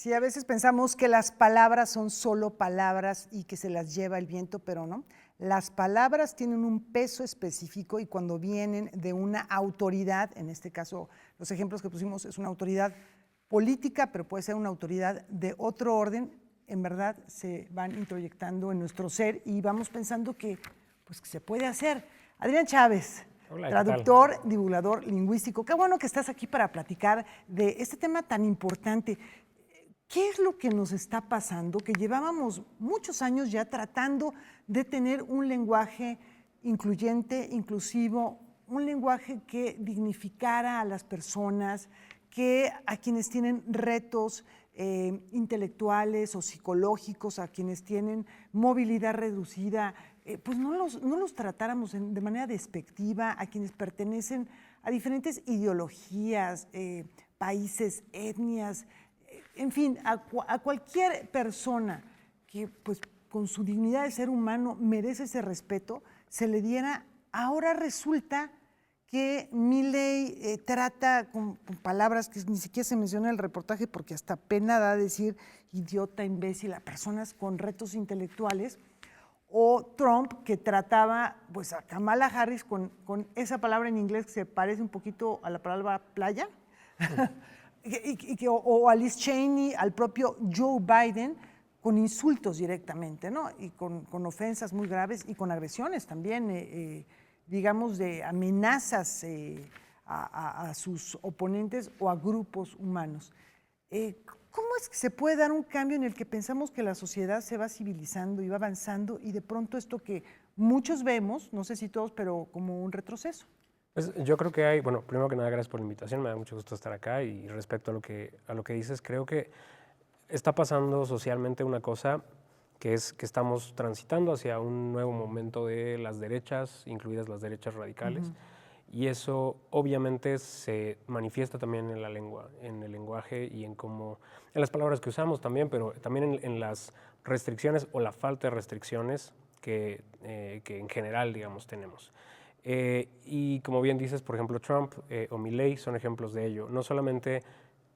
Sí, a veces pensamos que las palabras son solo palabras y que se las lleva el viento, pero no. Las palabras tienen un peso específico y cuando vienen de una autoridad, en este caso los ejemplos que pusimos es una autoridad política, pero puede ser una autoridad de otro orden, en verdad se van introyectando en nuestro ser y vamos pensando que, pues, que se puede hacer. Adrián Chávez, hola, traductor, divulgador lingüístico, qué bueno que estás aquí para platicar de este tema tan importante. ¿Qué es lo que nos está pasando? Que llevábamos muchos años ya tratando de tener un lenguaje incluyente, inclusivo, un lenguaje que dignificara a las personas, que a quienes tienen retos intelectuales o psicológicos, a quienes tienen movilidad reducida, pues no los tratáramos de manera despectiva, a quienes pertenecen a diferentes ideologías, países, etnias, en fin, a cualquier persona que pues con su dignidad de ser humano merece ese respeto, se le diera. Ahora resulta que Milei trata con palabras que ni siquiera se menciona en el reportaje porque hasta pena da decir idiota, imbécil a personas con retos intelectuales, o Trump que trataba pues a Kamala Harris con esa palabra en inglés que se parece un poquito a la palabra playa, o a Liz Cheney, al propio Joe Biden, con insultos directamente, ¿no? Y con ofensas muy graves y con agresiones también, digamos, de amenazas a sus oponentes o a grupos humanos. ¿Cómo es que se puede dar un cambio en el que pensamos que la sociedad se va civilizando y va avanzando y de pronto esto que muchos vemos, no sé si todos, pero como un retroceso? Pues yo creo que hay, bueno, primero que nada, gracias por la invitación, me da mucho gusto estar acá y respecto a lo que dices, creo que está pasando socialmente una cosa que es que estamos transitando hacia un nuevo momento de las derechas, incluidas las derechas radicales, y eso obviamente se manifiesta también en la lengua, en el lenguaje y en cómo, en las palabras que usamos también, pero también en las restricciones o la falta de restricciones que en general, digamos, tenemos. Y como bien dices, por ejemplo, Trump o Milei son ejemplos de ello, no solamente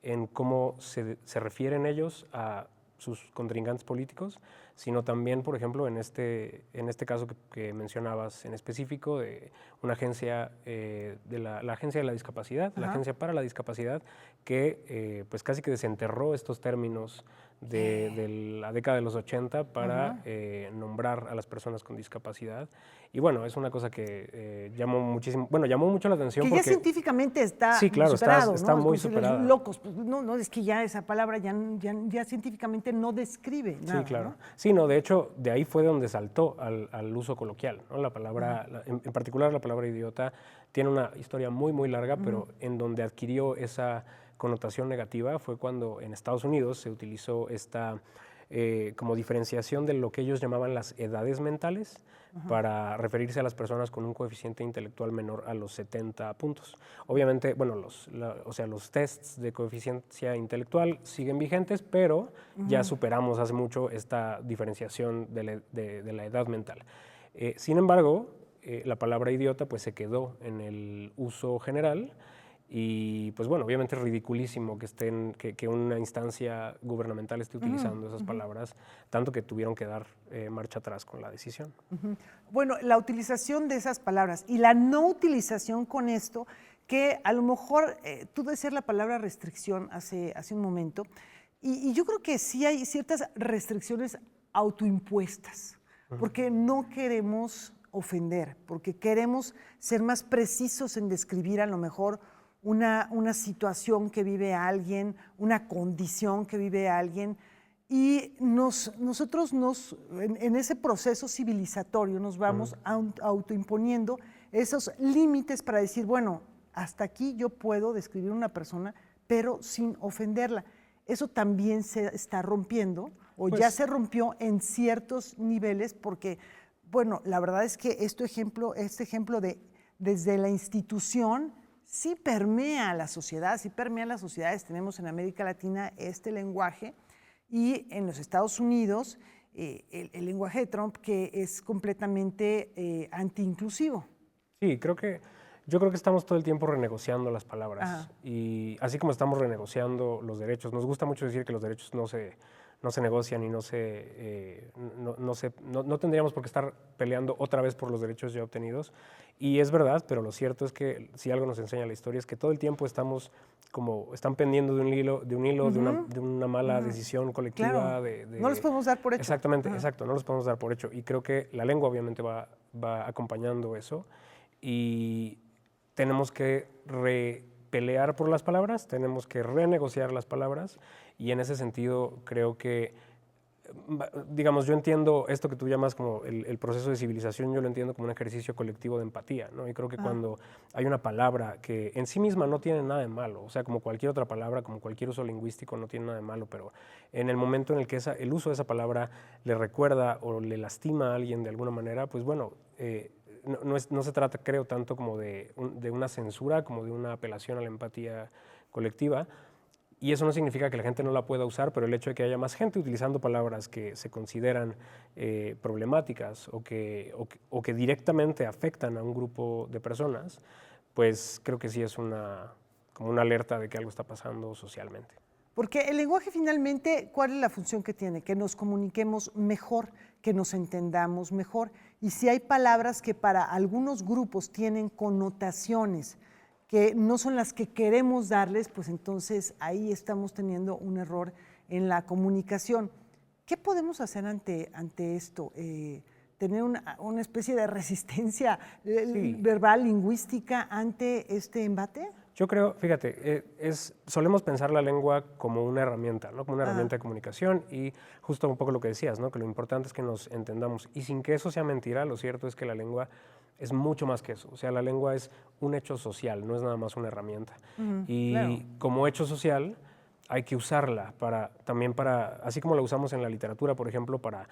en cómo se refieren ellos a sus contrincantes políticos, sino también, por ejemplo, en este caso que mencionabas en específico, de una agencia, de la Agencia de la Discapacidad, la Agencia para la Discapacidad, que pues casi que desenterró estos términos de la década de los 80 para nombrar a las personas con discapacidad. Y bueno, es una cosa que llamó mucho la atención. Que porque ya científicamente está sí, claro, superado, está ¿no? muy Es como superada. locos, pues no, es que ya esa palabra ya científicamente no describe nada, Sí, claro. ¿no? Sí, no, de hecho, de ahí fue donde saltó al uso coloquial, ¿no? La palabra, en particular la palabra idiota, tiene una historia muy, muy larga, pero en donde adquirió esa connotación negativa fue cuando en Estados Unidos se utilizó esta como diferenciación de lo que ellos llamaban las edades mentales para referirse a las personas con un coeficiente intelectual menor a los 70 puntos. Obviamente, bueno, los tests de coeficiencia intelectual siguen vigentes, pero ya superamos hace mucho esta diferenciación de la edad mental. Sin embargo, la palabra idiota pues se quedó en el uso general. Y pues bueno, obviamente es ridiculísimo que una instancia gubernamental esté utilizando esas palabras, tanto que tuvieron que dar marcha atrás con la decisión. Bueno, la utilización de esas palabras y la no utilización con esto, que a lo mejor tú decías la palabra restricción hace un momento, y yo creo que sí hay ciertas restricciones autoimpuestas, porque no queremos ofender, porque queremos ser más precisos en describir a lo mejor una situación que vive alguien, una condición que vive alguien, y nosotros en ese proceso civilizatorio nos vamos autoimponiendo esos límites para decir, bueno, hasta aquí yo puedo describir una persona, pero sin ofenderla. Eso también se está rompiendo, o ya se rompió en ciertos niveles, porque, bueno, la verdad es que este ejemplo de desde la institución sí permea a la sociedad, sí permea a las sociedades. Tenemos en América Latina este lenguaje y en los Estados Unidos el lenguaje de Trump que es completamente antiinclusivo. Sí, creo que Yo creo que estamos todo el tiempo renegociando las palabras. Ajá. Y así como estamos renegociando los derechos, nos gusta mucho decir que los derechos no se negocian y no tendríamos por qué estar peleando otra vez por los derechos ya obtenidos. Y es verdad, pero lo cierto es que si algo nos enseña la historia es que todo el tiempo están pendiendo de un hilo, de una mala decisión colectiva. Claro. No los podemos dar por hecho. Exactamente, exacto, no los podemos dar por hecho. Y creo que la lengua obviamente va acompañando eso. Y tenemos que pelear por las palabras, tenemos que renegociar las palabras, y en ese sentido creo que, digamos, yo entiendo esto que tú llamas como el proceso de civilización, yo lo entiendo como un ejercicio colectivo de empatía, ¿no? Y creo que cuando hay una palabra que en sí misma no tiene nada de malo, o sea, como cualquier otra palabra, como cualquier uso lingüístico no tiene nada de malo, pero en el momento en el que el uso de esa palabra le recuerda o le lastima a alguien de alguna manera, pues bueno, no se trata, creo, tanto como de una censura, como de una apelación a la empatía colectiva. Y eso no significa que la gente no la pueda usar, pero el hecho de que haya más gente utilizando palabras que se consideran problemáticas o que directamente afectan a un grupo de personas, pues creo que sí es como una alerta de que algo está pasando socialmente. Porque el lenguaje finalmente, ¿cuál es la función que tiene? Que nos comuniquemos mejor, que nos entendamos mejor. Y si hay palabras que para algunos grupos tienen connotaciones que no son las que queremos darles, pues entonces ahí estamos teniendo un error en la comunicación. ¿Qué podemos hacer ante esto? ¿Tener una especie de resistencia verbal, lingüística ante este embate? Yo creo, fíjate, solemos pensar la lengua como una herramienta, ¿no? Como una herramienta de comunicación, y justo un poco lo que decías, ¿no? Que lo importante es que nos entendamos. Y sin que eso sea mentira, lo cierto es que la lengua es mucho más que eso. O sea, la lengua es un hecho social, no es nada más una herramienta. Y claro, como hecho social hay que usarla también para, así como la usamos en la literatura, por ejemplo, para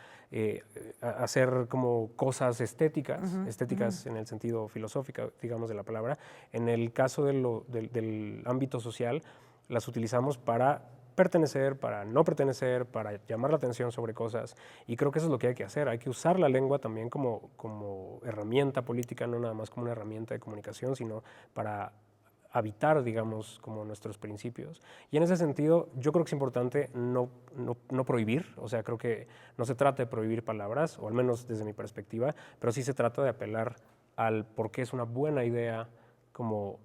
hacer como cosas estéticas, en el sentido filosófico, digamos, de la palabra. En el caso del ámbito social, las utilizamos para pertenecer, para no pertenecer, para llamar la atención sobre cosas, y creo que eso es lo que hay que hacer. Hay que usar la lengua también como herramienta política, no nada más como una herramienta de comunicación, sino para habitar, digamos, como nuestros principios. Y en ese sentido, yo creo que es importante no prohibir, o sea, creo que no se trata de prohibir palabras, o al menos desde mi perspectiva, pero sí se trata de apelar al por qué es una buena idea como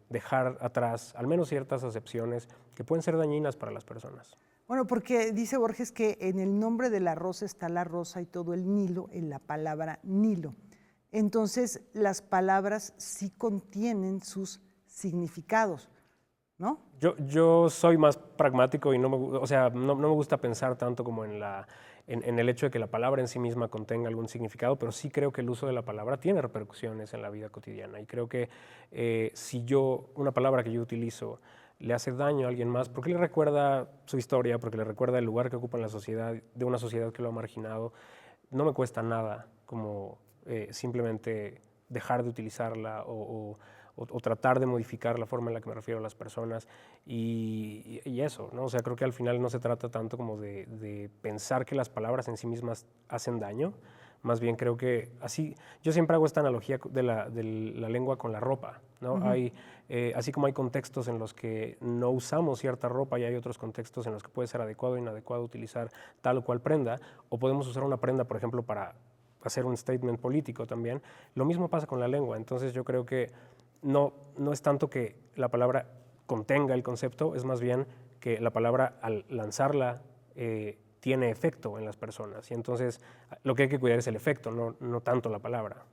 dejar atrás al menos ciertas acepciones que pueden ser dañinas para las personas. Bueno, porque dice Borges que en el nombre de la rosa está la rosa y todo el Nilo en la palabra Nilo. Entonces, las palabras sí contienen sus significados, ¿no? Yo soy más pragmático y no me gusta pensar tanto como en el hecho de que la palabra en sí misma contenga algún significado, pero sí creo que el uso de la palabra tiene repercusiones en la vida cotidiana, y creo que si una palabra que yo utilizo le hace daño a alguien más, porque le recuerda su historia, porque le recuerda el lugar que ocupa en la sociedad, de una sociedad que lo ha marginado, no me cuesta nada como simplemente dejar de utilizarla o tratar de modificar la forma en la que me refiero a las personas, y eso, ¿no? O sea, creo que al final no se trata tanto como de pensar que las palabras en sí mismas hacen daño, más bien creo que yo siempre hago esta analogía de la lengua con la ropa, ¿no? Así como hay contextos en los que no usamos cierta ropa, y hay otros contextos en los que puede ser adecuado o inadecuado utilizar tal o cual prenda, o podemos usar una prenda, por ejemplo, para hacer un statement político también. Lo mismo pasa con la lengua. Entonces yo creo que no es tanto que la palabra contenga el concepto, es más bien que la palabra, al lanzarla, tiene efecto en las personas, y entonces lo que hay que cuidar es el efecto, no tanto la palabra.